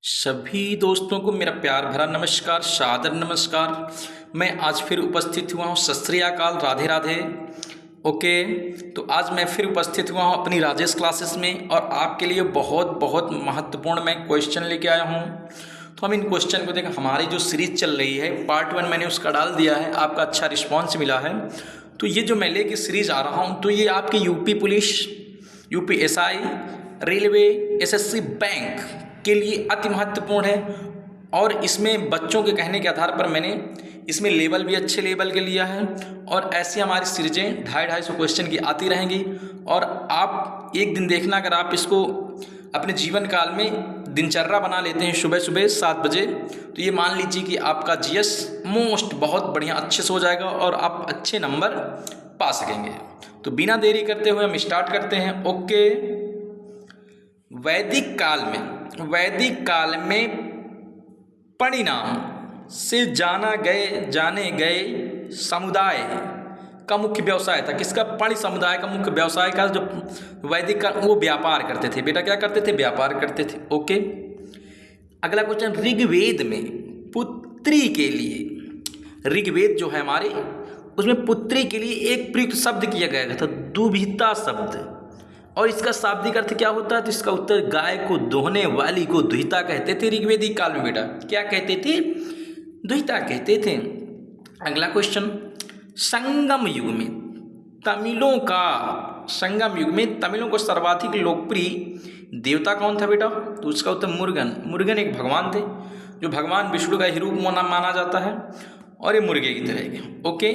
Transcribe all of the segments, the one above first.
सभी दोस्तों को मेरा प्यार भरा नमस्कार, सादर नमस्कार। मैं आज फिर उपस्थित हुआ हूँ। सत श्री अकाल, राधे राधे। ओके, तो आज मैं फिर उपस्थित हुआ हूँ अपनी राजेश क्लासेस में और आपके लिए बहुत बहुत महत्वपूर्ण मैं क्वेश्चन लेके आया हूँ। तो हम इन क्वेश्चन को देखें। हमारी जो सीरीज चल रही है पार्ट 1 मैंने उसका डाल दिया है, आपका अच्छा रिस्पॉन्स मिला है। तो ये जो मैं लेके सीरीज आ रहा हूँ तो ये आपकी UP police, UPSI, railway, SSC, bank के लिए अति महत्वपूर्ण है। और इसमें बच्चों के कहने के आधार पर मैंने इसमें लेवल भी अच्छे लेवल के लिया है। और ऐसी हमारी सीरीजें 250 क्वेश्चन की आती रहेंगी। और आप एक दिन देखना, अगर आप इसको अपने जीवन काल में दिनचर्या बना लेते हैं सुबह सुबह 7 बजे, तो ये मान लीजिए कि आपका जीएस मोस्ट बहुत बढ़िया अच्छे से हो जाएगा और आप अच्छे नंबर पा सकेंगे। तो बिना देरी करते हुए हम स्टार्ट करते हैं। ओके, वैदिक काल में परिणाम से जाने गए समुदाय का मुख्य व्यवसाय था। किसका? पणि समुदाय का मुख्य व्यवसाय का जो वैदिक का वो व्यापार करते थे। बेटा क्या करते थे? व्यापार करते थे। ओके, अगला क्वेश्चन, ऋग्वेद में पुत्री के लिए, ऋग्वेद जो है हमारे उसमें पुत्री के लिए एक प्रयुक्त शब्द किया गया था, दुहिता शब्द। और इसका शाब्दिक अर्थ क्या होता है? तो इसका उत्तर, गाय को दोहने वाली को दुहिता कहते थे ऋग्वेदिक काल में। बेटा क्या कहते थे? दुहिता कहते थे। अगला क्वेश्चन, संगम युग में तमिलों को सर्वाधिक लोकप्रिय देवता कौन था बेटा? तो उसका उत्तर मुर्गन एक भगवान थे जो भगवान विष्णु का ही रूप माना जाता है और ये मुर्गे की तरह के। ओके,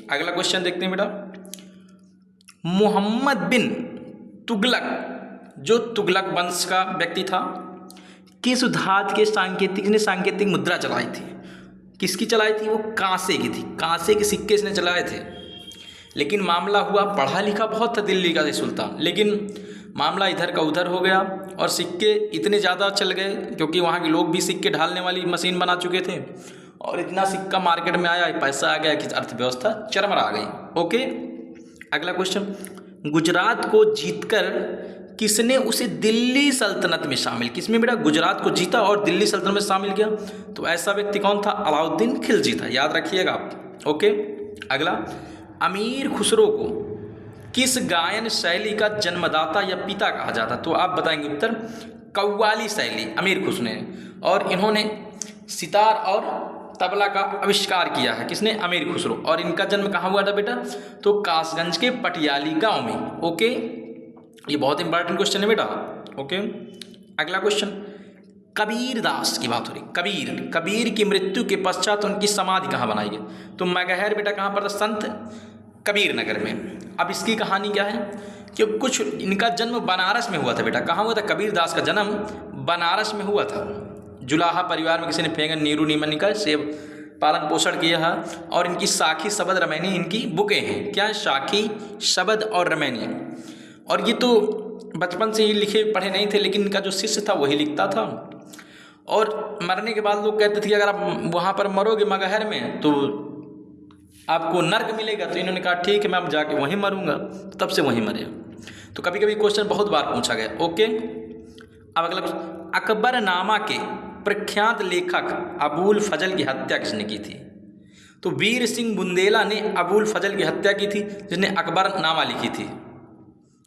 अगला क्वेश्चन देखते हैं बेटा। मोहम्मद बिन तुगलक, जो तुगलक वंश का व्यक्ति था, किस धातु के सांकेतिक मुद्रा चलाई थी? किसकी चलाई थी? वो कांसे की थी। कांसे के सिक्के इसने चलाए थे। लेकिन मामला हुआ, पढ़ा लिखा बहुत था दिल्ली का सुल्तान, लेकिन मामला इधर का उधर हो गया और सिक्के इतने ज़्यादा चल गए क्योंकि वहाँ के लोग भी सिक्के ढालने वाली मशीन बना चुके थे और इतना सिक्का मार्केट में आया, पैसा आ गया कि अर्थव्यवस्था चरमरा गई। ओके, अगला क्वेश्चन, गुजरात को जीतकर किसने उसे दिल्ली सल्तनत में शामिल? किसमें बेटा? गुजरात को जीता और दिल्ली सल्तनत में शामिल किया। तो ऐसा व्यक्ति कौन था? अलाउद्दीन खिलजी था, याद रखिएगा आप। ओके, अगला, अमीर खुसरो को किस गायन शैली का जन्मदाता या पिता कहा जाता? तो आप बताएंगे उत्तर, कव्वाली शैली अमीर खुसरो ने। और इन्होंने सितार और तबला का आविष्कार किया है। किसने? अमीर खुसरो। और इनका जन्म कहाँ हुआ था बेटा? तो कासगंज के पटियाली गांव में। ओके, ये बहुत इंपॉर्टेंट क्वेश्चन है बेटा। ओके, अगला क्वेश्चन, कबीर दास की बात हो रही। कबीर की मृत्यु के पश्चात उनकी समाधि कहाँ बनाई गई? तो मगहर बेटा कहाँ पर था? संत कबीर नगर में। अब इसकी कहानी क्या है कि कुछ इनका जन्म बनारस में हुआ था बेटा। कहाँ हुआ था? कबीर दास का जन्म बनारस में हुआ था। जुलाहा परिवार में किसी ने फेंगन नीरू नीमन का सेव पालन पोषण किया है। और इनकी साखी, शबद, रमैनी इनकी बुकें हैं। क्या? साखी, शबद और रमैनी। और ये तो बचपन से ही लिखे पढ़े नहीं थे, लेकिन इनका जो शिष्य था वही लिखता था। और मरने के बाद लोग कहते थे कि अगर आप वहाँ पर मरोगे मगहर में तो आपको नर्क मिलेगा। तो इन्होंने कहा ठीक है, मैं अब जाके वहीं मरूंगा। तब से वहीं मरे। तो कभी कभी क्वेश्चन बहुत बार पूछा गया। ओके, अब अगला, अकबरनामा के प्रख्यात लेखक अबुल फजल की हत्या किसने की थी? तो वीर सिंह बुंदेला ने अबुल फजल की हत्या की थी, जिसने अकबरनामा लिखी थी।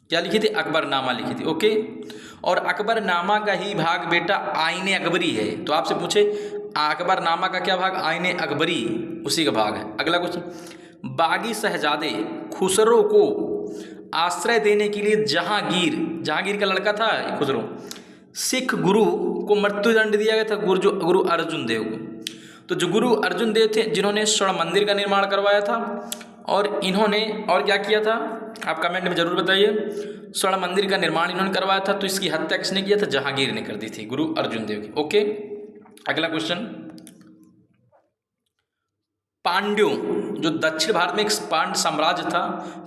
क्या लिखी थी? अकबरनामा लिखी थी। ओके, और अकबरनामा का ही भाग बेटा आईने अकबरी है। तो आपसे पूछे अकबरनामा का क्या भाग? आईने अकबरी, उसी का भाग है। अगला क्वेश्चन, बागी शहजादे खुसरो को आश्रय देने के लिए जहांगीर का लड़का था खुसरो, सिख गुरु को मृत्युदंड दिया गया था, गुरु अर्जुन देव को। तो जो गुरु अर्जुन देव थे, जिन्होंने स्वर्ण मंदिर का निर्माण करवाया था, और इन्होंने और क्या किया था आप कमेंट में जरूर बताइए। स्वर्ण मंदिर का निर्माण इन्होंने करवाया था। तो इसकी हत्या किसने किया था? जहांगीर ने कर दी थी, गुरु अर्जुन देव की। ओके, अगला क्वेश्चन, पांड्यों, जो दक्षिण भारत में एक पांड्य साम्राज्य था,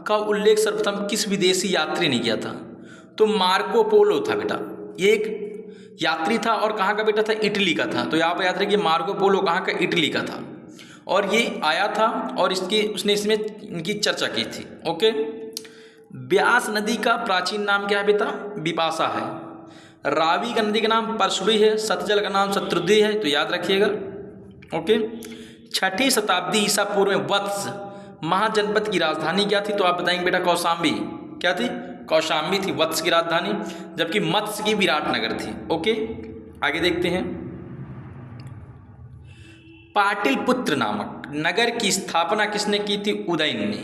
का उल्लेख सर्वप्रथम किस विदेशी यात्री ने किया था? तो मार्को पोलो था बेटा। ये एक यात्री था और कहाँ का बेटा था? इटली का था। तो यहाँ पर याद रखिए मार्को पोलो कहाँ का? इटली का था। और ये आया था और उसने इसमें इनकी चर्चा की थी। ओके, ब्यास नदी का प्राचीन नाम क्या है बेटा? बिपाशा है। रावी का नदी का नाम परसुड़ी है, सतजल का नाम शत्रुंधि है, तो याद रखिएगा। ओके। 6ठी शताब्दी ईसा पूर्व में वत्स महाजनपद की राजधानी क्या थी? तो आप बताएंगे बेटा कौशाम्बी। क्या थी? कौशाम्बी थी वत्स की राजधानी, जबकि मत्स्य की विराटनगर थी। ओके, आगे देखते हैं। पाटिलपुत्र नामक नगर की स्थापना किसने की थी? उदयन ने।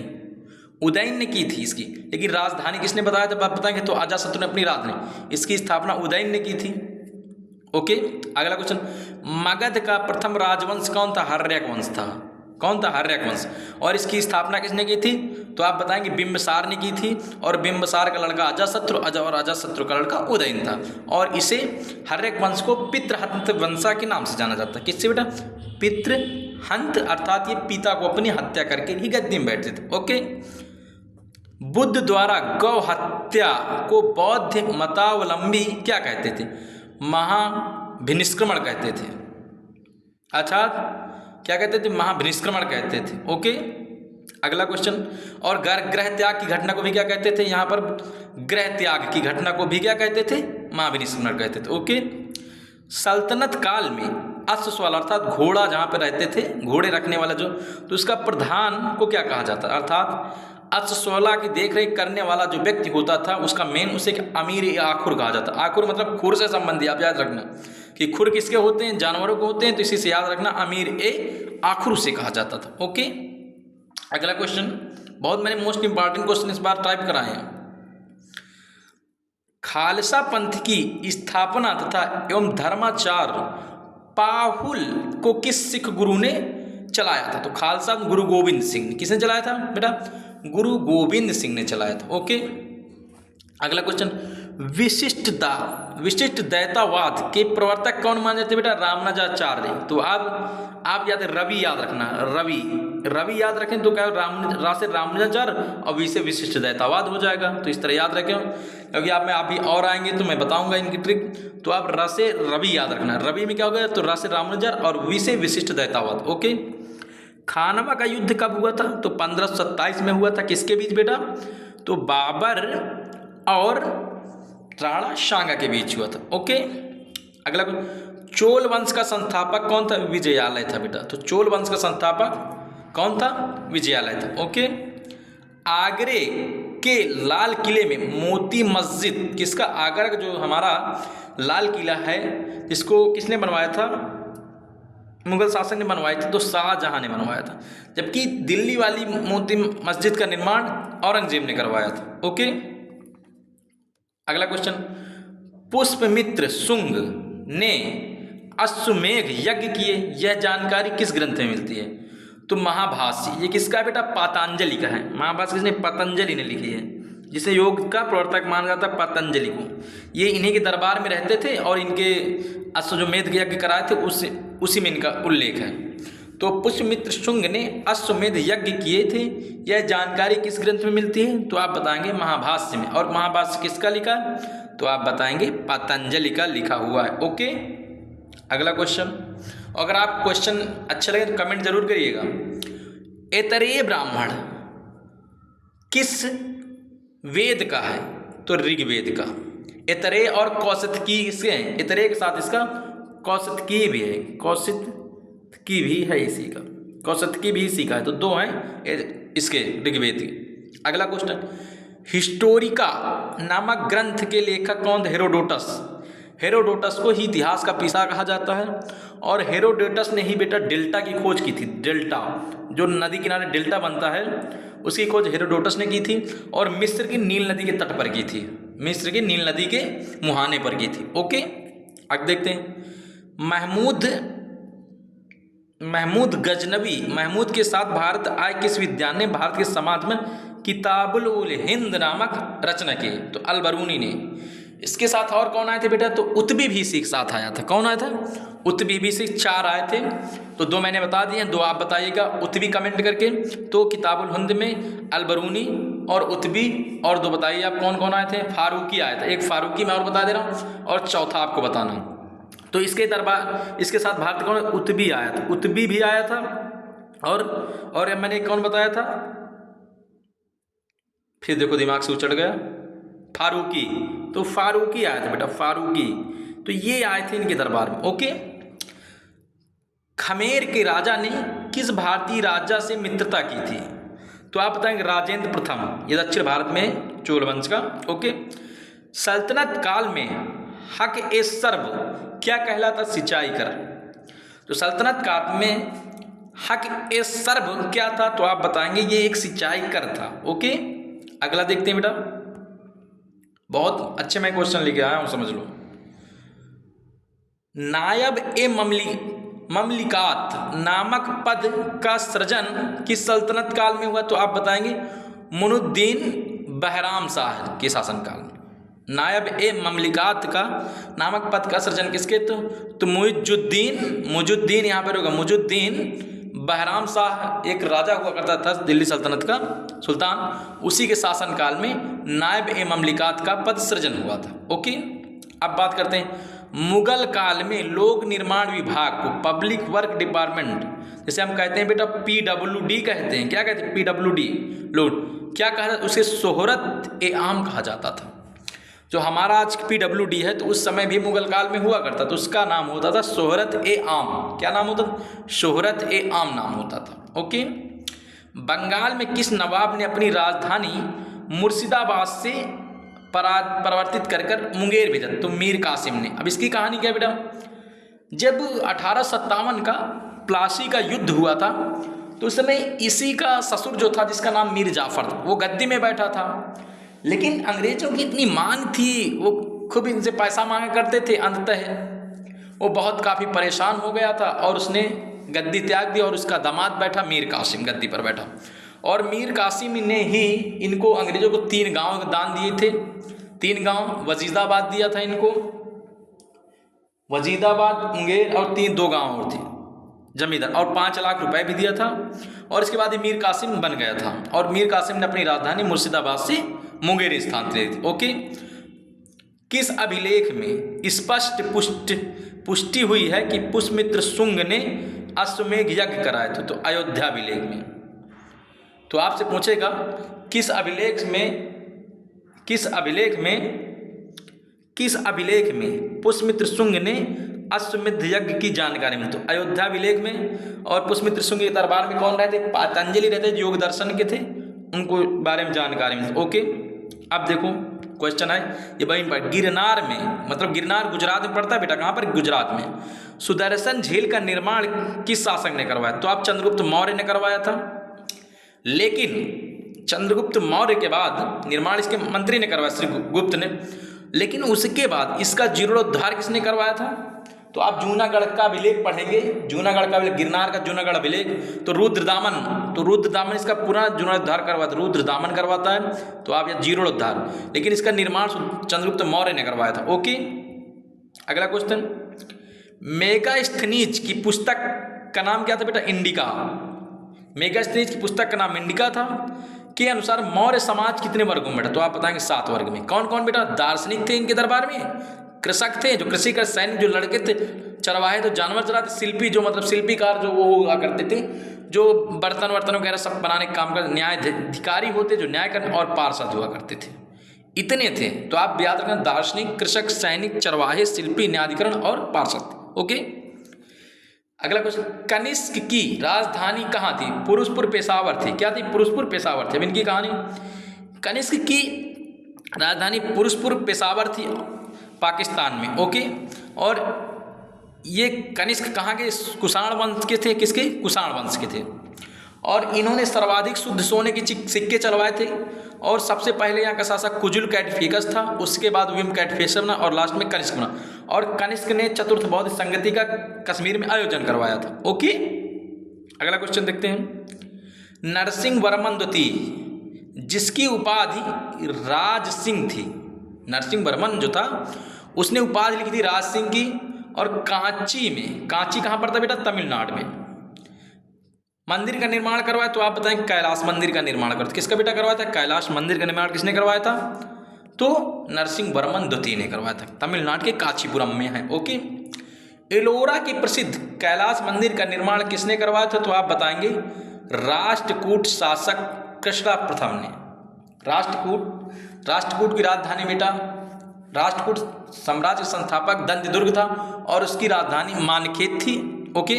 उदयन ने की थी इसकी, लेकिन राजधानी किसने बताया? जब आप बताएंगे तो अजातशत्रु ने अपनी राजधानी, इसकी स्थापना उदयन ने की थी। ओके, अगला क्वेश्चन। मगध का प्रथम राजवंश कौन था? हर्यक वंश था। कौन था? हर्यक वंश। और इसकी स्थापना किसने की थी? तो आप बताएंगे बिंबिसार ने की थी, और बिंबिसार का लड़का अजातशत्रु, और अजातशत्रु का लड़का उदयन था। और इसे हर्यक वंश को पितृहंत वंशा के नाम से जाना जाता है। किससे बेटा? पितृहंत, अर्थात ये पिता को अपनी हत्या करके ही गद्दी में बैठते थे। ओके। बुद्ध द्वारा गौ हत्या को बौद्ध मतावलंबी क्या कहते थे? महाभिनिष्क्रमण कहते थे। अच्छा, क्या कहते थे? महाभिनिष्क्रमण कहते थे। ओके, अगला क्वेश्चन। और ग्रह त्याग की घटना को भी क्या कहते थे? यहाँ पर ग्रह त्याग की घटना को भी क्या कहते थे? महाभिनिष्क्रमण कहते थे। ओके। सल्तनत काल में अश्वशाला अर्थात घोड़ा जहाँ पर रहते थे, घोड़े रखने वाला जो, तो उसका प्रधान को क्या कहा जाता? अर्थात अश्वशाला की देखरेख करने वाला जो व्यक्ति होता था, उसका मेन, उसे अमीर ए आखुर कहा जाता। आखुर मतलब खुर से संबंधी, आप याद रखना कि खुर किसके होते हैं? जानवरों को होते हैं, तो इसी से याद रखना अमीर ए आखुर से कहा जाता था। ओके, अगला क्वेश्चन, बहुत मैंने मोस्ट इंपॉर्टेंट क्वेश्चन इस बार टाइप कराए हैं। खालसा पंथ की स्थापना तथा एवं धर्माचार पाहुल को किस सिख गुरु ने चलाया था? तो खालसा गुरु गोविंद सिंह ने। किसने चलाया था बेटा? गुरु गोविंद सिंह ने चलाया था। ओके, अगला क्वेश्चन। विशिष्ट दैतावाद के प्रवर्तक कौन माने जाते बेटा? रामानुजाचार्य। तो आप याद रवि याद रखना, रवि याद रखें तो क्या? रा से रामानुजाचार्य और वी से विशिष्ट दैतावाद हो जाएगा। तो इस तरह याद रखें, क्योंकि आप में अभी और आएंगे तो मैं बताऊंगा इनकी ट्रिक। तो आप रा से रवि याद रखना, रवि में क्या होगा? तो रा से रामानुजाचार्य और वी से विशिष्ट दैतावाद। ओके। खानवा का युद्ध कब हुआ था? तो 1527 में हुआ था। किसके बीच बेटा? तो बाबर और राणा सांगा के बीच हुआ था। ओके, अगला चोल वंश का संस्थापक कौन था? विजयालय था बेटा। तो चोल वंश का संस्थापक कौन था? विजयालय था। ओके। आगरे के लाल किले में मोती मस्जिद किसका? आगरा का जो हमारा लाल किला है, इसको किसने बनवाया था? मुगल शासक ने बनवाई थी, तो शाहजहां ने बनवाया था। जबकि दिल्ली वाली मोती मस्जिद का निर्माण औरंगजेब ने करवाया था। ओके, अगला क्वेश्चन। पुष्पमित्र शुंग ने अश्वमेघ यज्ञ किए, यह जानकारी किस ग्रंथ में मिलती है? तो महाभाष्य। ये किसका है बेटा? पतंजलि का है। महाभाष्य किसने? पतंजलि ने लिखी है, जिसे योग का प्रवर्तक माना जाता है पतंजलि को। ये इन्हीं के दरबार में रहते थे और इनके अश्वमेध यज्ञ कराए थे, उसी में इनका उल्लेख है। तो पुष्पमित्र शुंग ने अश्वमेध यज्ञ किए थे, यह जानकारी किस ग्रंथ में मिलती है? तो आप बताएंगे महाभाष्य में। और महाभाष्य किसका लिखा है? तो आप बताएंगे पतंजलि का लिखा हुआ है। ओके, अगला क्वेश्चन। अगर आप क्वेश्चन अच्छा लगे तो कमेंट जरूर करिएगा। ऐतरेय ब्राह्मण किस वेद का है? तो ऋग्वेद का। ऐतरेय और कौशितकी इसके हैं। ऐतरेय के साथ इसका कौशितकी भी है, कौशितकी भी है इसी का, कौशितकी भी इसी का है। तो दो हैं इसके ऋग्वेद के। अगला क्वेश्चन। हिस्टोरिका नामक ग्रंथ के लेखक कौन थे? हेरोडोटस। हेरोडोटस को ही इतिहास का पिता कहा जाता है, और हेरोडोटस ने ही बेटा डेल्टा की खोज की थी। डेल्टा, जो नदी किनारे डेल्टा बनता है, उसकी खोज हेरोडोटस ने की थी, और मिस्र की नील नदी के तट पर की थी, मिस्र की नील नदी के मुहाने पर की थी। ओके, अब देखते हैं। महमूद गजनवी, महमूद के साथ भारत आए किस विद्वान ने भारत के समाज में किताबुल उल हिंद नामक रचना की? तो अल-बरूनी ने। इसके साथ और कौन आए थे बेटा? तो उत्बी भी इसी के साथ आया था। कौन आया था? उत्बी भी से 4 आए थे। तो 2 मैंने बता दिए, 2 आप बताइएगा उत्बी कमेंट करके। तो किताबुल हिंद में अल-बरूनी और उत्बी, और 2 बताइए आप कौन कौन आए थे? फारूकी आया था। एक फारूकी मैं और बता दे रहा हूँ, और चौथा आपको बताना। तो इसके दरबार, इसके साथ भारत कौन? उत्बी आया था। उत्बी भी आया था, और मैंने कौन बताया था? फिर देखो दिमाग से उचड़ गया। फारूकी, तो फारूकी आया था बेटा, फारूकी। तो ये आए थे इनके दरबार में। ओके। खमेर के राजा ने किस भारतीय राजा से मित्रता की थी? तो आप बताएंगे राजेंद्र प्रथम, ये दक्षिण भारत में चोल वंश का। ओके। सल्तनत काल में हक ए सर्व क्या कहलाता? सिंचाई कर। तो सल्तनत काल में हक ए सर्व क्या था? तो आप बताएंगे ये एक सिंचाई कर था। ओके। अगला देखते हैं बेटा, बहुत अच्छे मैं क्वेश्चन लेके आया हूं, समझ लो। नायब ए ममलिकात नामक पद का सृजन किस सल्तनत काल में हुआ? तो आप बताएंगे मुनुद्दीन बहराम शाह के शासनकाल में। नायब ए ममलिकात का नामक पद का सृजन किसके? तो मुजुद्दीन यहाँ पर होगा, मुजुद्दीन बहराम शाह एक राजा हुआ करता था दिल्ली सल्तनत का सुल्तान, उसी के शासनकाल में नायब ए ममलिकात का पद सृजन हुआ था। ओके। अब बात करते हैं मुगल काल में लोक निर्माण विभाग को पब्लिक वर्क डिपार्टमेंट, जैसे हम कहते हैं बेटा PWD कहते हैं, क्या कहते हैं PWD लोग, क्या कहा जाता? उसे शोहरत ए आम कहा जाता था। जो हमारा आज PWD है तो उस समय भी मुगल काल में हुआ करता, तो उसका नाम होता था शोहरत ए आम। क्या नाम होता था? शोहरत ए आम नाम होता था। ओके। बंगाल में किस नवाब ने अपनी राजधानी मुर्शिदाबाद से परिवर्तित कर मुंगेर भेजा? तो मीर कासिम ने। अब इसकी कहानी क्या बेटा? जब 1857 का प्लासी का युद्ध हुआ था तो उस समय इसी का ससुर जो था जिसका नाम मीर जाफर था, वो गद्दी में बैठा था, लेकिन अंग्रेजों की इतनी मांग थी, वो खूब इनसे पैसा मांगा करते थे, अंततः वो बहुत काफ़ी परेशान हो गया था और उसने गद्दी त्याग दी और उसका दामाद बैठा मीर कासिम गद्दी पर बैठा। और मीर कासिम ने ही इनको अंग्रेजों को 3 गांव दान दिए थे। 3 गांव, वजीदाबाद दिया था इनको, वजीदाबाद, मुंगेर और 2 गांव और थे जमींदार, और 5 लाख रुपए भी दिया था। और इसके बाद मीर कासिम बन गया था और मीर कासिम ने अपनी राजधानी मुर्शिदाबाद से मुंगेर स्थानांतरित की। ओके। किस अभिलेख में स्पष्ट पुष्टि हुई है कि पुष्यमित्र शुंग ने अश्वमेध यज्ञ कराए थे? तो अयोध्या अभिलेख में। तो आपसे पूछेगा किस अभिलेख में पुष्यमित्र शुंग ने अश्वमेध यज्ञ की जानकारी मिली? तो अयोध्या अभिलेख में। और पुष्यमित्र शुंग के दरबार में कौन रहते? पतंजलि रहते, योग दर्शन के थे, उनको बारे में जानकारी मिली। ओके। अब देखो क्वेश्चन है ये भाई, गिरनार में, मतलब गिरनार गुजरात में पड़ता है बेटा, कहाँ पर? गुजरात में। सुदर्शन झील का निर्माण किस शासक ने करवाया? तो आप चंद्रगुप्त मौर्य ने करवाया था, लेकिन चंद्रगुप्त मौर्य के बाद निर्माण इसके मंत्री ने करवाया, श्री गुप्त ने, लेकिन उसके बाद इसका जीर्णोद्धार किसने करवाया था? तो आप जूनागढ़ का अभिलेख पढ़ेंगे, जूनागढ़ का अभिलेख, गिरनार का जूनागढ़ अभिलेख, तो रुद्रदामन इसका पूरा जीर्णोद्धार करवाता, रुद्रदामन करवाता है, तो आप यह जीर्णोद्धार, लेकिन इसका निर्माण चंद्रगुप्त मौर्य ने करवाया था। ओके। अगला क्वेश्चन, मेगास्थनीज की पुस्तक का नाम क्या था बेटा? इंडिका। मेगास्थनीज की पुस्तक का नाम इंडिका था। के अनुसार मौर्य समाज कितने वर्गों में बेटा? तो आप बताएंगे 7 वर्ग में। कौन कौन बेटा? दार्शनिक थे इनके दरबार में, कृषक थे जो कृषि कर, सैनिक जो लड़के थे, चरवाहे तो जानवर चराते, शिल्पी जो मतलब शिल्पीकार जो वो हुआ करते थे, जो बर्तन वर्तन वगैरह सब बनाने का काम करते, न्यायाधिकारी होते जो न्याय करने, और पार्षद हुआ करते थे। इतने थे। तो आप याद रखना, दार्शनिक, कृषक, सैनिक, चरवाहे, शिल्पी, न्यायाधिकरण और पार्षद। ओके। अगला क्वेश्चन, कनिष्क की राजधानी कहाँ थी? पुरुषपुर पेशावर थी। क्या थी? पुरुषपुर पेशावर थी। अब इनकी कहानी, कनिष्क की राजधानी पुरुषपुर पेशावर थी पाकिस्तान में। ओके। और ये कनिष्क कहाँ के? कुषाण वंश के थे। किसके? कुषाण वंश के थे। और इन्होंने सर्वाधिक शुद्ध सोने के सिक्के चलवाए थे। और सबसे पहले यहाँ का शासक कुजुल कैटफिकस था, उसके बाद विम कैटफिशर बना और लास्ट में कनिष्क बना। और कनिष्क ने चतुर्थ बौद्ध संगति का कश्मीर में आयोजन करवाया था। ओके। अगला क्वेश्चन देखते हैं, नरसिंह वर्मन द्वितीय जिसकी उपाधि राज सिंह थी, नरसिंह वर्मन जो था उसने उपाधि लिखी थी राज सिंह की। और कांची में, कांची कहाँ पड़ता बेटा? तमिलनाडु में। मंदिर का निर्माण करवाया? तो आप बताएं कैलाश मंदिर का निर्माण करते। किसका बेटा करवाया था? कैलाश मंदिर का निर्माण किसने करवाया था? तो नरसिंह वर्मन द्वितीय ने करवाया था। तमिलनाडु के कांचीपुरम में है। ओके। एलोरा की प्रसिद्ध कैलाश मंदिर का निर्माण किसने करवाया था? तो आप बताएंगे राष्ट्रकूट शासक कृष्णा प्रथम ने। राष्ट्रकूट की राजधानी बेटा, राष्ट्रकूट साम्राज्य संस्थापक दंत्यदुर्ग था और उसकी राजधानी मानखेत थी। ओके।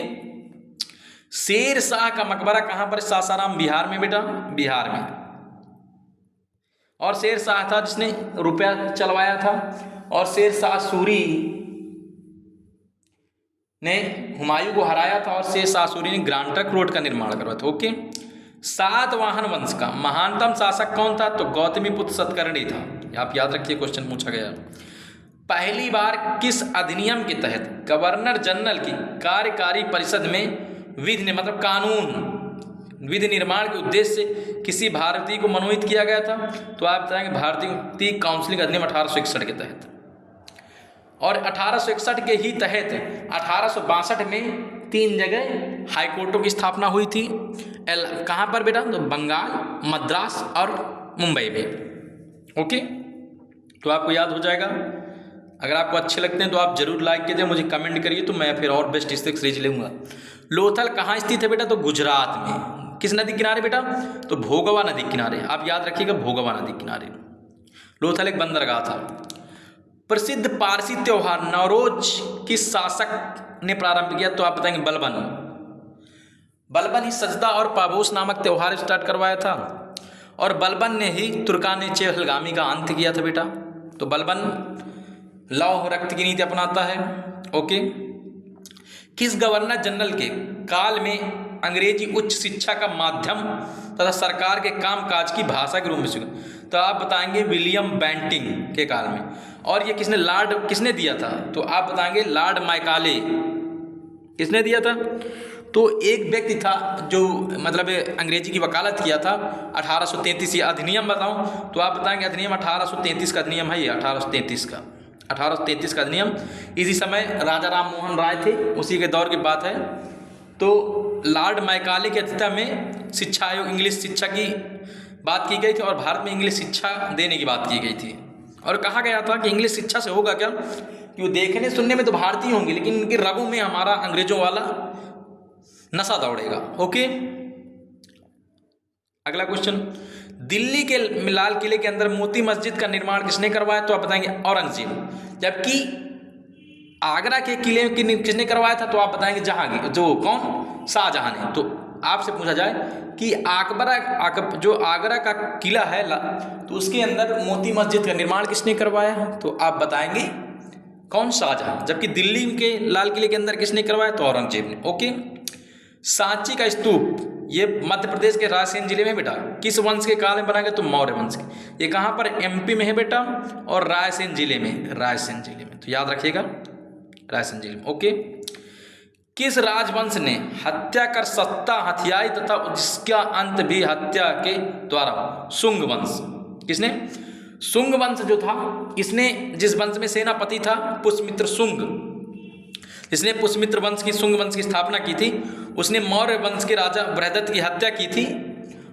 शेर शाह का मकबरा कहाँ पर? सासाराम बिहार में बेटा, बिहार में। और शेर शाह था जिसने रुपया चलवाया था, और शेर शाह सूरी ने हुमायूं को हराया था, और शेर शाह सूरी ने ग्रांड ट्रंक रोड का निर्माण करवाया था। ओके। सातवाहन वंश का महानतम शासक कौन था? तो गौतमीपुत्र सतकर्णी था। आप याद रखिए, क्वेश्चन पूछा गया। पहली बार किस अधिनियम के तहत गवर्नर जनरल की कार्यकारी परिषद में विधि मतलब कानून विधि निर्माण के उद्देश्य से किसी भारतीय को मनोनीत किया गया था? तो आप बताएंगे भारतीय काउंसिलिंग अधिनियम 1861 के तहत। और 1861 के ही तहत 1862 में 3 जगह हाईकोर्टों की स्थापना हुई थी। कहाँ पर बेटा? तो बंगाल, मद्रास और मुंबई में। ओके, तो आपको याद हो जाएगा। अगर आपको अच्छे लगते हैं तो आप जरूर लाइक कीजिए, मुझे कमेंट करिए, तो मैं फिर और बेस्ट इससे सीरीज लूँगा। लोथल कहाँ स्थित है बेटा? तो गुजरात में। किस नदी किनारे बेटा? तो भोगवा नदी किनारे। आप याद रखिएगा, भोगवा नदी किनारे लोथल एक बंदरगाह था। प्रसिद्ध पारसी त्योहार नवरोज किस शासक ने प्रारंभ किया? तो आप बताएंगे बलबन ही सजदा और पाबोस नामक त्योहार स्टार्ट करवाया था, और बलबन ने ही तुर्काने चेहलगामी का अंत किया था बेटा। तो बलबन लौह रक्त की नीति अपनाता है। ओके। किस गवर्नर जनरल के काल में अंग्रेजी उच्च शिक्षा का माध्यम तथा सरकार के कामकाज की भाषा के रूप में स्वीकार? तो आप बताएंगे विलियम बेंटिंग के काल में। और ये किसने दिया था? तो आप बताएंगे लॉर्ड मैकाले। किसने दिया था? तो एक व्यक्ति था जो मतलब अंग्रेजी की वकालत किया था। 1833 ये अधिनियम बताऊं तो आप बताएंगे अधिनियम 1833 का अधिनियम है ये 1833 का अधिनियम। इसी समय राजा राम मोहन राय थे, उसी के दौर की बात है। तो लॉर्ड मैकाले की अध्यक्षता में शिक्षा आयोग इंग्लिश शिक्षा की बात की गई थी, और भारत में इंग्लिश शिक्षा देने की बात की गई थी। और कहा गया था कि इंग्लिश शिक्षा से होगा क्या कि वो देखने सुनने में तो भारतीय होंगे, लेकिन इनकी रगों में हमारा अंग्रेजों वाला नशा दौड़ेगा। ओके। अगला क्वेश्चन, दिल्ली के लाल किले के अंदर मोती मस्जिद का निर्माण किसने करवाया? तो आप बताएंगे औरंगजेब। जबकि आगरा के किले किसने करवाया था? तो आप बताएंगे जहांगीर, जो कौन? शाहजहां ने। तो आपसे पूछा जाए कि जो आगरा का किला है तो उसके अंदर मोती मस्जिद का निर्माण किसने करवाया? तो आप बताएंगे कौन? शाहजहां। जबकि दिल्ली के लाल किले के अंदर किसने करवाया? तो औरंगजेब ने। ओके। सांची का स्तूप ये मध्य प्रदेश के रायसेन जिले में बेटा किस वंश के काल में बना गया? तो मौर्य वंश के। ये कहाँ पर? एमपी में है बेटा, और रायसेन जिले में। तो याद रखिएगा, रायसेन जिले में। ओके। किस राजवंश ने हत्या कर सत्ता हथियाई तथा जिसका अंत भी हत्या के द्वारा? शुंग वंश। किसने? शुंग वंश जो था, इसने जिस वंश में सेनापति था पुष्यमित्र शुंग, इसने पुष्यमित्र वंश की शुंग वंश की स्थापना की थी। उसने मौर्य वंश के राजा बृहदत्त की हत्या की थी,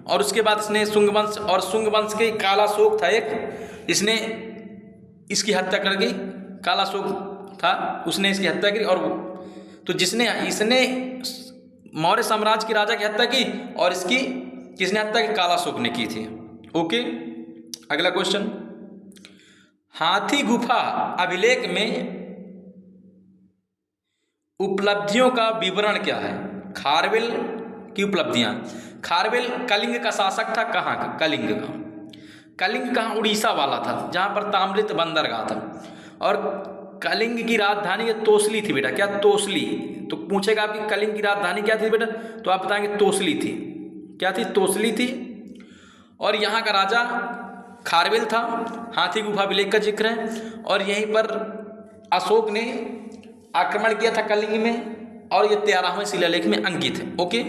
और उसके बाद इसने शुंग वंश के कालाशोक था एक, इसने इसकी हत्या कर गई। कालाशोक था, उसने इसकी हत्या की। और तो इसने मौर्य साम्राज्य के राजा की हत्या की, और इसकी किसने हत्या की? कालाशोक ने की थी। ओके। अगला क्वेश्चन, हाथी गुफा अभिलेख में उपलब्धियों का विवरण क्या है? खारवेल की उपलब्धियां। खारवेल कलिंग का शासक था। कहाँ का? कलिंग कहाँ? उड़ीसा वाला था, जहाँ पर ताम्रित बंदरगाह था। और कलिंग की राजधानी तोसली थी बेटा। क्या? तोसली। तो पूछेगा आपकी कलिंग की राजधानी क्या थी बेटा? तो आप बताएंगे तोसली थी। क्या थी? तोसली थी। और यहाँ का राजा खारवेल था। हाथी गुफा अभिलेख का जिक्र है, और यहीं पर अशोक ने आक्रमण किया था कलिंग में, और ये 13वें शिलालेख में अंकित है। ओके।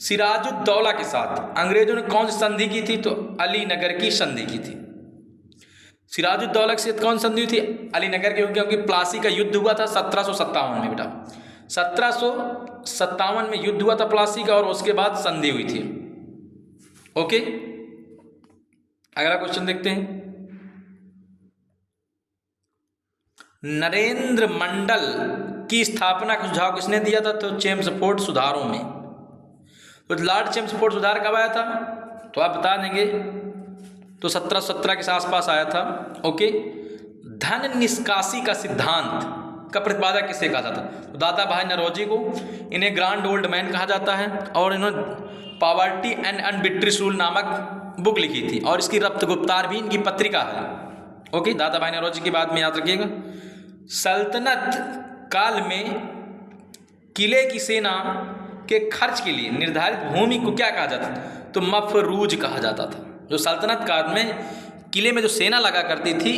सिराजुद्दौला के साथ अंग्रेजों ने कौन सी संधि की थी? तो अलीनगर की संधि की थी। सिराजुद्दौला के साथ कौन संधि थी? अलीनगर की, क्योंकि प्लासी का युद्ध हुआ था 1757 में बेटा। 1757 में युद्ध हुआ था प्लासी का, और उसके बाद संधि हुई थी। ओके। अगला क्वेश्चन देखते हैं, नरेंद्र मंडल की स्थापना का सुझाव किसने दिया था? तो चेम्सफोर्ड सुधारों में। तो लॉर्ड चेम्सफोर्ड सुधार कब आया था? तो आप बता देंगे तो 1717 के आसपास आया था। ओके। धन निष्कासी का सिद्धांत का प्रतिपादक किसे कहा जाता है? तो दादा भाई नौरोजी को। इन्हें ग्रांड ओल्ड मैन कहा जाता है और इन्होंने पॉवर्टी एंड अनबिट्रिस रूल नामक बुक लिखी थी और इसकी रब्त गुप्तार भी इनकी पत्रिका है। ओके, दादा भाई नौरोजी की बात में याद रखिएगा। सल्तनत काल में किले की सेना के खर्च के लिए निर्धारित भूमि को क्या कहा जाता था? तो मफरूज कहा जाता था। जो सल्तनत काल में किले में जो सेना लगा करती थी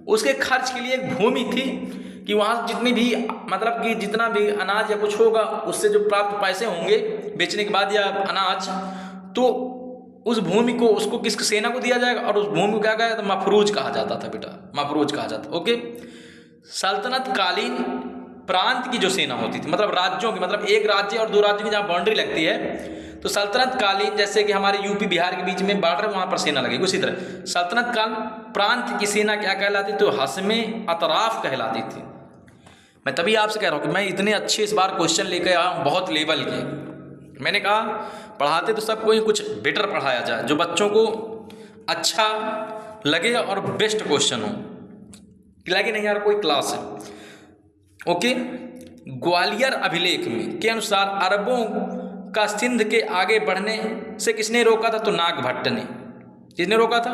उसके खर्च के लिए एक भूमि थी कि वहाँ जितनी भी मतलब कि जितना भी अनाज या कुछ होगा उससे जो प्राप्त पैसे होंगे बेचने के बाद या अनाज, तो उस भूमि को उसको किस सेना को दिया जाएगा और उस भूमि को क्या कहा जाता? मफरूज कहा जाता था बेटा, मफरूज कहा जाता। ओके। सल्तनत कालीन प्रांत की जो सेना होती थी, मतलब राज्यों की, मतलब एक राज्य और दो राज्यों की जहाँ बाउंड्री लगती है, तो सल्तनत कालीन जैसे कि हमारे यूपी बिहार के बीच में बॉर्डर, वहाँ पर सेना लगेगी। उसी तरह सल्तनत काल प्रांत की सेना क्या कहलाती? तो हस्मे अतराफ कहलाती थी। मैं तभी आपसे कह रहा हूँ कि मैं इतने अच्छे इस बार क्वेश्चन लेकर आया हूँ, बहुत लेवल के। मैंने कहा पढ़ाते तो सबको ही, कुछ बेटर पढ़ाया जाए जो बच्चों को अच्छा लगे और बेस्ट क्वेश्चन हो, लगे नहीं यार कोई क्लास है। ओके। ग्वालियर अभिलेख में के अनुसार अरबों का सिंध के आगे बढ़ने से किसने रोका था? तो नागभट्ट ने। किसने रोका था?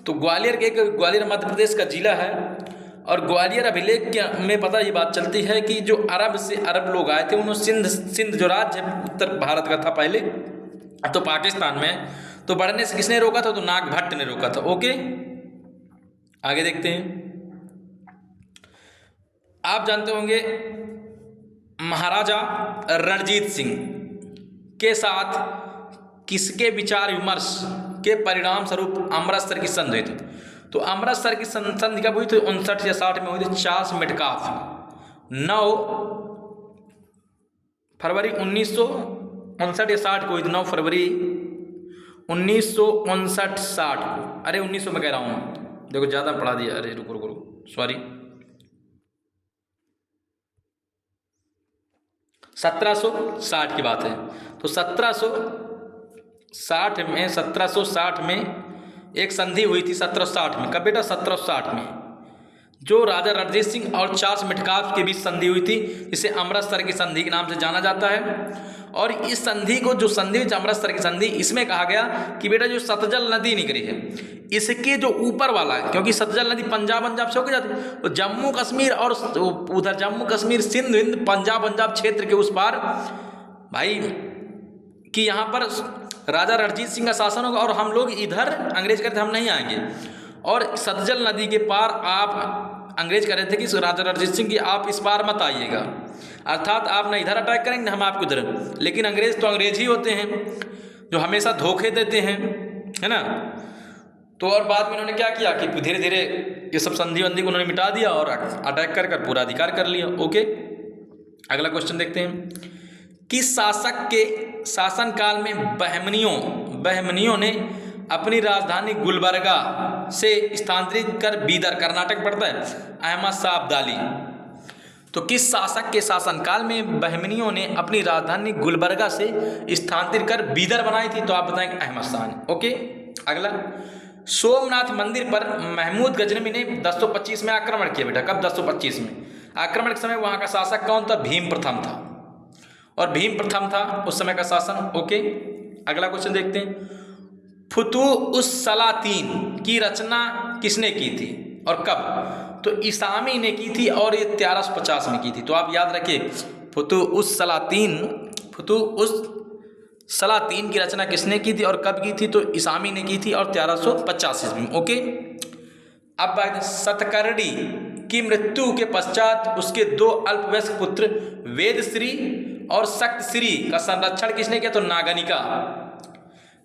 तो ग्वालियर मध्य प्रदेश का जिला है और ग्वालियर अभिलेख के में पता ये बात चलती है कि जो अरब से अरब लोग आए थे उन्होंने सिंध जो राज्य उत्तर भारत का था पहले, तो पाकिस्तान में, तो बढ़ने से किसने रोका था? तो नागभट्ट ने रोका था। ओके, आगे देखते हैं। आप जानते होंगे महाराजा रणजीत सिंह के साथ किसके विचार विमर्श के परिणाम स्वरूप अमृतसर की संधि हुई थी? तो अमृतसर की संधि कब हुई थी? 59 या 60 में हुई थी। चार्ल्स मेटकाफ 9 फरवरी 1959 या 60 को हुई थी। 9 फरवरी 1959-60 को। अरे 1900 में कह रहा हूँ, देखो ज़्यादा पढ़ा दिया। अरे रुको सॉरी, 1760 की बात है। तो 1760 में एक संधि हुई थी 1760 में। कब बेटा? 1760 में, जो राजा रणजीत सिंह और चार्ल्स मेटकाफ के बीच संधि हुई थी, इसे अमृतसर की संधि के नाम से जाना जाता है। और इस संधि को, जो संधि अमृतसर की संधि, इसमें कहा गया कि बेटा जो सतलज नदी निकली है इसके जो ऊपर वाला है, क्योंकि सतलज नदी पंजाब से होकर जाती है, तो जम्मू कश्मीर और उधर जम्मू कश्मीर सिंध विंध पंजाब क्षेत्र के उस पार भाई कि यहाँ पर राजा रणजीत सिंह का शासन होगा और हम लोग इधर अंग्रेज कहते हम नहीं आएंगे। और सतलज नदी के पार आप अंग्रेज कह रहे थे कि राजा रणजीत सिंह की आप इस पार मत आइएगा, अर्थात आप न इधर अटैक करेंगे हम आपको उधर। लेकिन अंग्रेज तो अंग्रेज ही होते हैं जो हमेशा धोखे देते हैं, है ना। तो और बाद में उन्होंने क्या किया कि धीरे धीरे ये सब संधि वंधि को उन्होंने मिटा दिया और अटैक कर पूरा अधिकार कर लिया। ओके, अगला क्वेश्चन देखते हैं। किस शासक के शासनकाल में बहमनियों ने अपनी राजधानी गुलबर्गा से स्थानांतरित कर बीदर, कर्नाटक पड़ता है, अहमद शाह अब्दाली। तो किस शासक के शासनकाल में बहमनियों ने अपनी राजधानी गुलबर्गा से स्थानांतरित कर बीदर बनाई थी? तो आप बताएंगे अहमद शाह ने। ओके, अगला। सोमनाथ मंदिर पर महमूद गजनवी ने 1025 में आक्रमण किया बेटा। कब? 1025 में। आक्रमण के समय वहाँ का शासक कौन था? भीम प्रथम था, और भीम प्रथम था उस समय का शासन। ओके, अगला क्वेश्चन देखते हैं। फुतुह-उस-सलातीन की रचना किसने की थी और कब? तो इसामी ने की थी और ये 1350 में की थी। तो आप याद रखिए फुतुह-उस-सलातीन की रचना किसने की थी और कब की थी? तो इसामी ने की थी और 1350 ईस्वी में। ओके, अब बात सतकर्णी की मृत्यु के पश्चात उसके 2 अल्पवयस्क पुत्र वेदश्री और शक्तश्री का संरक्षण किसने किया? तो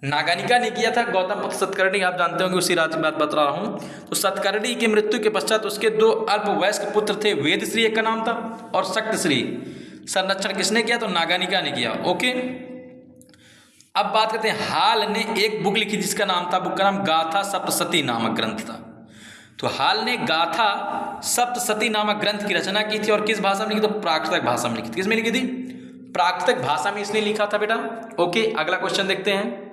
नागानिका ने किया था। गौतम पुत्र सतकर्णी आप जानते होंगे, उसी राज्य की बात बता रहा हूँ। तो सतकर्णी की मृत्यु के पश्चात उसके 2 अल्पवयस्क पुत्र थे, वेदश्री एक का नाम था और शक्तश्री। संरक्षण किसने किया? तो नागानिका ने किया। ओके, अब बात करते हैं। हाल ने एक बुक लिखी जिसका नाम था, बुक का नाम गाथा सप्तशती नामक ग्रंथ था। तो हाल ने गाथा सप्तशती नामक ग्रंथ की रचना की थी और किस भाषा में लिखी? तो प्राकृतिक भाषा में लिखी थी। किस में लिखी थी? प्राकृतिक भाषा में इसने लिखा था बेटा। ओके, अगला क्वेश्चन देखते हैं।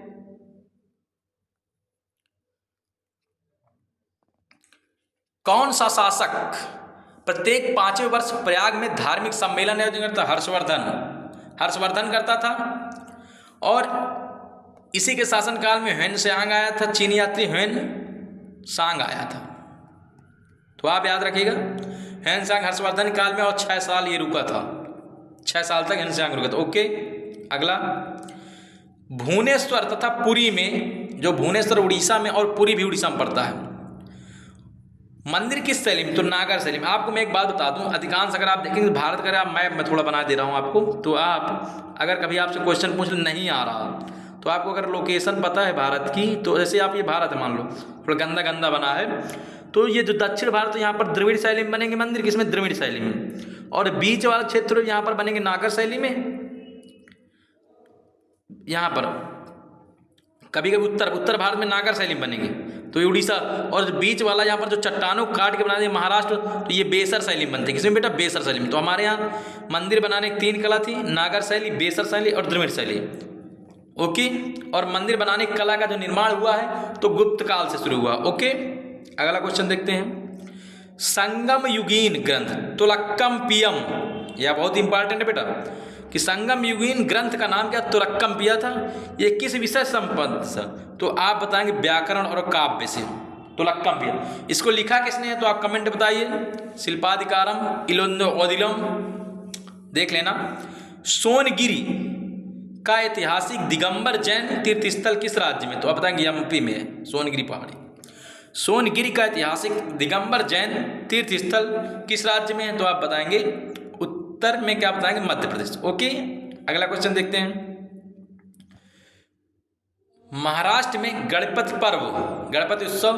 कौन सा शासक प्रत्येक 5वें वर्ष प्रयाग में धार्मिक सम्मेलन आयोजन करता? हर्षवर्धन करता था। और इसी के शासनकाल में ह्वेन त्सांग आया था, चीनी यात्री ह्वेन त्सांग आया था। तो आप याद रखिएगा, ह्वेन त्सांग हर्षवर्धन काल में, और 6 साल ये रुका था, 6 साल तक ह्वेन त्सांग रुका था। ओके, अगला, भुवनेश्वर तथा पुरी में, जो भुवनेश्वर उड़ीसा में और पुरी भी उड़ीसा में पड़ता है, मंदिर किस शैली में? तो नागर शैली में। आपको मैं एक बात बता दूं, अधिकांश अगर आप देखेंगे भारत का मैप मैं थोड़ा बना दे रहा हूं आपको, तो आप अगर कभी आपसे क्वेश्चन पूछ नहीं आ रहा, तो आपको अगर लोकेशन पता है भारत की, तो जैसे आप ये भारत मान लो थोड़ा गंदा गंदा बना है, तो ये जो दक्षिण भारत, यहाँ पर द्रविड़ शैली में बनेंगे मंदिर, किसमें? द्रविड़ शैली में। और बीच वाला क्षेत्र यहाँ पर बनेंगे नागर शैली में। यहाँ पर कभी कभी उत्तर भारत में नागर शैली में बनेंगे, तो ये उड़ीसा। और बीच वाला यहाँ पर जो चट्टानों काट के बना दिए महाराष्ट्र, तो ये बेसर शैली में बनते हैं। किसमें बेटा? बेसर शैली में। तो हमारे यहाँ मंदिर बनाने की 3 कला थी, नागर शैली, बेसर शैली और द्रविड़ शैली। ओके, और मंदिर बनाने की कला का जो निर्माण हुआ है तो गुप्त काल से शुरू हुआ। ओके, अगला क्वेश्चन देखते हैं। संगम युगीन ग्रंथ तुलक्कमपियम, यह बहुत इंपॉर्टेंट है बेटा, कि संगम युगीन ग्रंथ का नाम क्या? तुलक्कमपिया था। ये किस विषय संबंध से? तो आप बताएंगे व्याकरण और काव्य से। तुलक्कमपिया, इसको लिखा किसने है? तो आप कमेंट बताइए। शिल्पाधिकारम, इलोंदो ओदिलम, देख लेना। सोनगिरी का ऐतिहासिक दिगंबर जैन तीर्थ स्थल किस राज्य में? तो आप बताएंगे एमपी में है, सोनगिरी पहाड़ी। सोनगिरी का ऐतिहासिक दिगंबर जैन तीर्थ स्थल किस राज्य में है? तो आप बताएंगे उत्तर में, क्या बताएंगे? मध्य प्रदेश। ओके, अगला क्वेश्चन देखते हैं। महाराष्ट्र में गणपति पर्व, गणपति उत्सव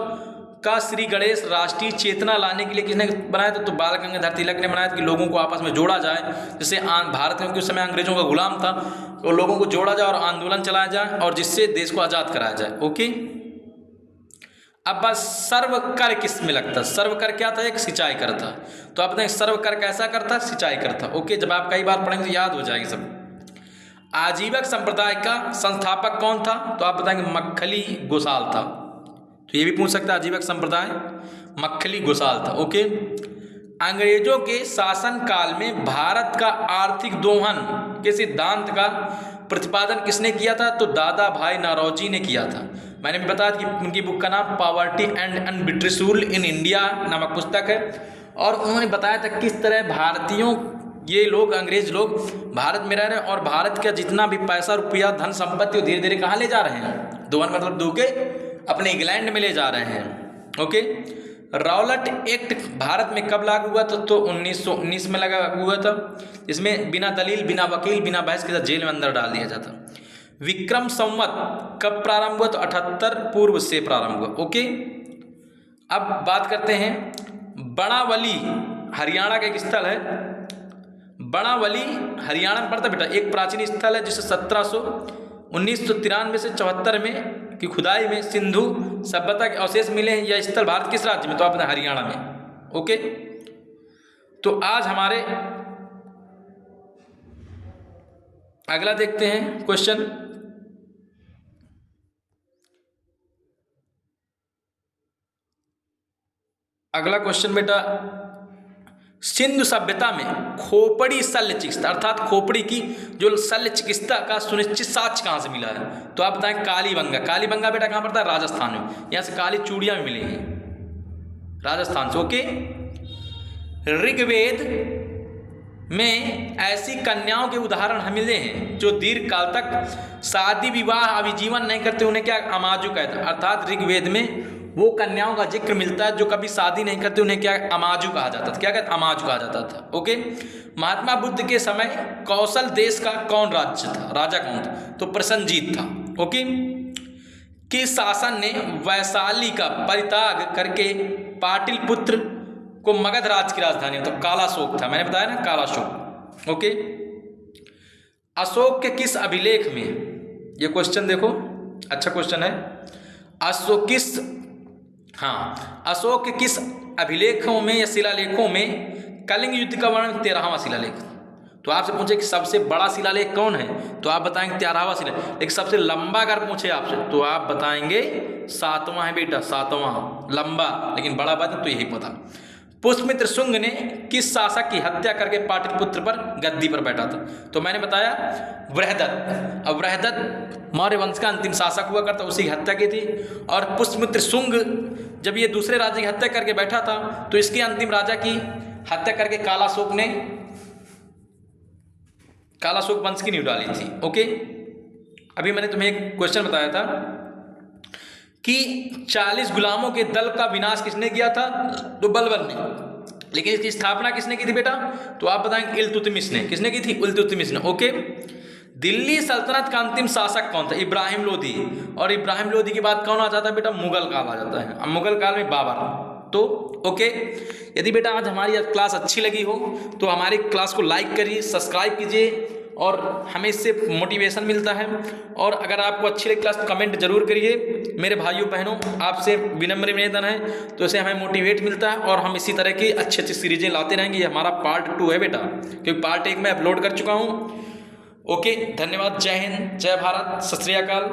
का श्री गणेश राष्ट्रीय चेतना लाने के लिए किसने बनाया था? तो बाल गंगाधर तिलक ने बनाया था, कि लोगों को आपस में जोड़ा जाए। जैसे भारत में उस समय अंग्रेजों का गुलाम था, तो लोगों को जोड़ा जाए और आंदोलन चलाया जाए, और जिससे देश को आज़ाद कराया जाए। ओके, अब बस सर्व कर किस में लगता? सर्व कर क्या था? एक सिंचाई कर था। तो आप बताएं सर्व कर कैसा करता? सिंचाई करता। ओके, जब आप कई बार पढ़ेंगे तो याद हो जाएंगे सब। आजीवक संप्रदाय का संस्थापक कौन था? तो आप बताएंगे मक्खली गोसाल था। तो ये भी पूछ सकता है, आजीवक संप्रदाय मक्खली गोसाल था। ओके, अंग्रेजों के शासन काल में भारत का आर्थिक दोहन के सिद्धांत का प्रतिपादन किसने किया था? तो दादा भाई नौरोजी ने किया था। मैंने भी बताया कि उनकी बुक का नाम poverty and un-British rule in India नामक पुस्तक है, और उन्होंने बताया था किस तरह भारतीयों, ये लोग अंग्रेज लोग भारत में रह रहे हैं, और भारत का जितना भी पैसा रुपया धन संपत्ति धीरे धीरे कहाँ ले जा रहे हैं? दोहन मतलब दो के अपने इंग्लैंड में ले जा रहे हैं। ओके, रॉलेट एक्ट भारत में कब लागू हुआ था? तो 1919 में लागू हुआ था। इसमें बिना दलील, बिना वकील, बिना बहस के साथ जेल में अंदर डाल दिया जाता। विक्रम संवत कब प्रारंभ हुआ? तो 78 पूर्व से प्रारंभ हुआ। ओके, अब बात करते हैं बनावली, हरियाणा का एक स्थल है। बनावली हरियाणा में पड़ता बेटा, एक प्राचीन स्थल है जिसे 1993 से 74 में की खुदाई में सिंधु सभ्यता के अवशेष मिले हैं। यह स्थल भारत किस राज्य में? तो आप बताएं हरियाणा में। ओके, तो आज हमारे अगला देखते हैं क्वेश्चन। अगला क्वेश्चन बेटा, सिंधु सभ्यता में खोपड़ी शल्य चिकित्सा, अर्थात खोपड़ी की जो शल्य चिकित्सा का सुनिश्चित साक्ष्य कहाँ से मिला है? तो आप बताएं कालीबंगा। कालीबंगा बेटा कहाँ पड़ता है? राजस्थान में। यहाँ से काली चूड़ियाँ भी मिलेंगी राजस्थान से। ओके, ऋग्वेद में ऐसी कन्याओं के उदाहरण हमें मिले हैं जो दीर्घ काल तक शादी विवाह अभिजीवन नहीं करते, उन्हें क्या? अमाजु कहते हैं। अर्थात ऋग्वेद में वो कन्याओं का जिक्र मिलता है जो कभी शादी नहीं करते, उन्हें क्या? अमाजु कहा जाता था। क्या कहते? अमाजु कहा जाता था। ओके, महात्मा बुद्ध के समय कौशल देश का कौन राज्य था? राजा कौन था? तो प्रसन्नजीत था। ओके, किस शासन ने वैशाली का परित्याग करके पाटलिपुत्र को मगध राज्य की राजधानी? तो कालाशोक था, मैंने बताया ना, कालाशोक। ओके, अशोक के किस अभिलेख में, ये क्वेश्चन देखो, अच्छा क्वेश्चन है। अशोक के किस अभिलेखों में या शिलालेखों में कलिंग युद्ध का वर्णन? 13वां शिलालेख। तो आपसे पूछे कि सबसे बड़ा शिलालेख कौन है, तो आप बताएंगे 13वां शिलालेख। लेकिन सबसे लंबा अगर पूछे आपसे तो आप बताएंगे 7वां है बेटा, 7वां लंबा, लेकिन बड़ा बात तो यही पता। पुष्यमित्र शुंग ने किस शासक की हत्या करके पाटलिपुत्र पर गद्दी पर बैठा था, तो मैंने बताया बृहदत्त। अब बृहदत्त मौर्य वंश का अंतिम शासक हुआ करता, उसी की हत्या की थी। और पुष्यमित्र शुंग जब ये दूसरे राजा की हत्या करके बैठा था तो इसके अंतिम राजा की हत्या करके कालाशोक ने कालाशोक वंश की नींव डाली थी। ओके, अभी मैंने तुम्हें एक क्वेश्चन बताया था कि 40 गुलामों के दल का विनाश किसने किया था, तो बलबन ने। लेकिन इसकी स्थापना किसने की थी बेटा, तो आप बताएंगे इल्तुतमिश ने। किसने की थी, इल्तुतमिश ने। ओके, दिल्ली सल्तनत का अंतिम शासक कौन था, इब्राहिम लोदी। और इब्राहिम लोदी के बाद कौन आ जाता है बेटा, मुगल काल आ जाता है। अब मुगल काल में बाबर। तो ओके, यदि बेटा आज हमारी क्लास अच्छी लगी हो तो हमारी क्लास को लाइक करिए, सब्सक्राइब कीजिए, और हमें इससे मोटिवेशन मिलता है। और अगर आपको अच्छी लगी क्लास तो कमेंट जरूर करिए। मेरे भाइयों बहनों, आपसे विनम्र निवेदन है, तो इससे हमें मोटिवेट मिलता है और हम इसी तरह की अच्छी अच्छी सीरीजें लाते रहेंगे। ये हमारा पार्ट 2 है बेटा, क्योंकि पार्ट 1 में अपलोड कर चुका हूँ। ओके, धन्यवाद। जय हिंद, जय भारत, सत श्री अकाल।